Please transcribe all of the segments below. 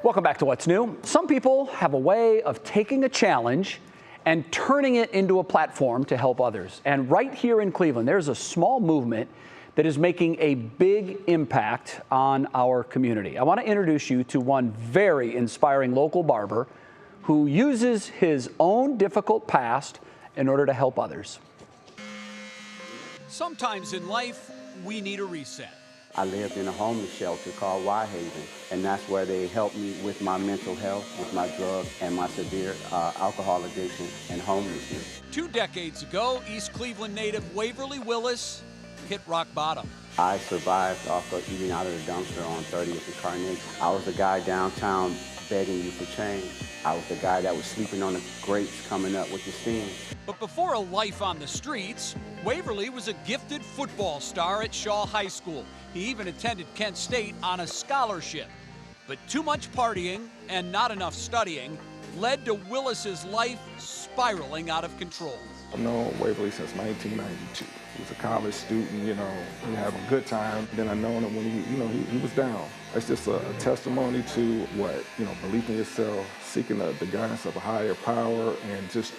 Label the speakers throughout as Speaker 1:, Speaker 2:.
Speaker 1: Welcome back to What's New. Some people have a way of taking a challenge and turning it into a platform to help others. And right here in Cleveland, there's a small movement that is making a big impact on our community. I want to introduce you to one very inspiring local barber who uses his own difficult past in order to help others.
Speaker 2: Sometimes in life, we need a reset.
Speaker 3: I lived in a homeless shelter called Haven, and that's where they helped me with my mental health, with my drugs, and my severe alcohol addiction and homelessness.
Speaker 2: 2 decades ago, East Cleveland native Waverly Willis hit rock bottom.
Speaker 3: I survived off of eating out of the dumpster on 30th and Carnegie. I was the guy downtown begging you for change. I was the guy that was sleeping on the grates coming up with the steam.
Speaker 2: But before a life on the streets, Waverly was a gifted football star at Shaw High School. He even attended Kent State on a scholarship. But too much partying and not enough studying led to Willis's life spiraling out of control.
Speaker 4: I've known Waverly since 1992. He was a college student, he having a good time. Then I known him when he was down. It's just a testimony to what, belief in yourself, seeking the guidance of a higher power, and just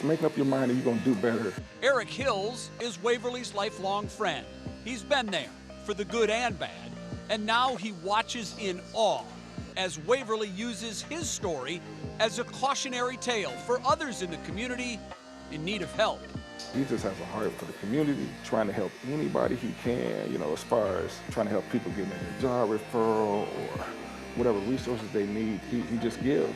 Speaker 4: making up your mind that you're gonna do better.
Speaker 2: Eric Hills is Waverly's lifelong friend. He's been there for the good and bad, and now he watches in awe as Waverly uses his story as a cautionary tale for others in the community in need of help.
Speaker 4: He just has a heart for the community, trying to help anybody he can, as far as trying to help people get a job referral or whatever resources they need. He just gives,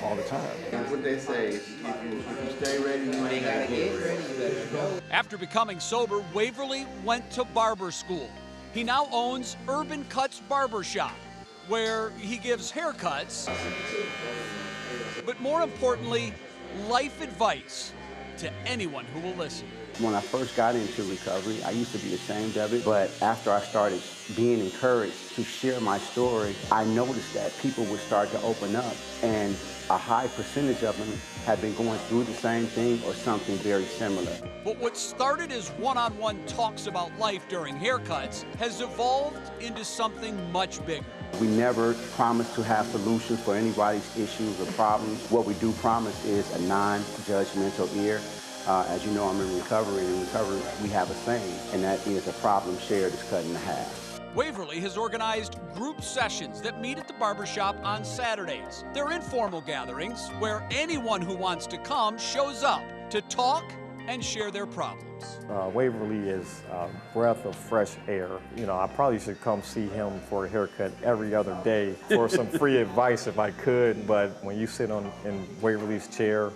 Speaker 4: all the time.
Speaker 3: That's what they say, if you stay ready, you ain't gotta get ready.
Speaker 2: After becoming sober, Waverly went to barber school. He now owns Urban Cuts Barber Shop, where he gives haircuts, but more importantly, life advice to anyone who will listen.
Speaker 3: When I first got into recovery, I used to be ashamed of it, but after I started being encouraged to share my story, I noticed that people would start to open up, and a high percentage of them have been going through the same thing or something very similar.
Speaker 2: But what started as one-on-one talks about life during haircuts has evolved into something much bigger.
Speaker 3: We never promise to have solutions for anybody's issues or problems. What we do promise is a non-judgmental ear. As you know, I'm in recovery, and in recovery we have a saying, and that is a problem shared is cut in half.
Speaker 2: Waverly has organized group sessions that meet at the barbershop on Saturdays. They're informal gatherings where anyone who wants to come shows up to talk and share their problems.
Speaker 5: Waverly is a breath of fresh air. I probably should come see him for a haircut every other day for some free advice if I could, but when you sit in Waverly's chair,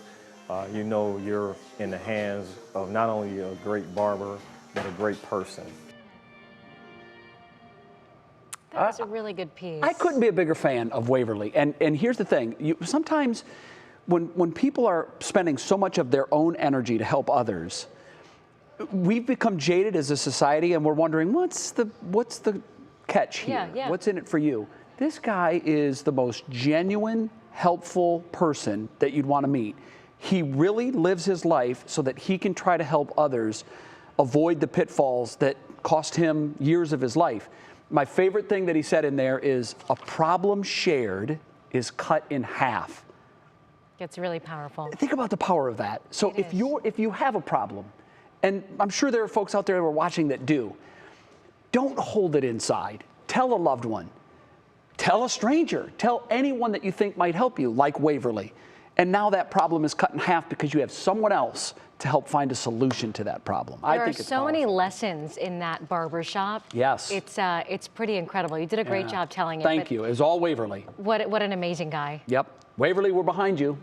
Speaker 5: you're in the hands of not only a great barber, but a great person.
Speaker 6: That was a really good piece.
Speaker 1: I couldn't be a bigger fan of Waverly. And here's the thing, sometimes when people are spending so much of their own energy to help others, we've become jaded as a society, and we're wondering, what's the catch here?
Speaker 6: Yeah.
Speaker 1: What's in it for you? This guy is the most genuine, helpful person that you'd want to meet. He really lives his life so that he can try to help others avoid the pitfalls that cost him years of his life. My favorite thing that he said in there is, a problem shared is cut in half.
Speaker 6: It's really powerful.
Speaker 1: Think about the power of that. So if you have a problem, and I'm sure there are folks out there who are watching that do, don't hold it inside. Tell a loved one. Tell a stranger. Tell anyone that you think might help you, like Waverly. And now that problem is cut in half because you have someone else to help find a solution to that problem.
Speaker 6: There are so many lessons in that barbershop.
Speaker 1: Yes.
Speaker 6: It's pretty incredible. You did a great job telling it.
Speaker 1: Thank you. It was all Waverly.
Speaker 6: What an amazing guy.
Speaker 1: Yep. Waverly, we're behind you.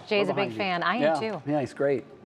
Speaker 6: Jay's a big fan. I am too.
Speaker 1: Yeah, he's great.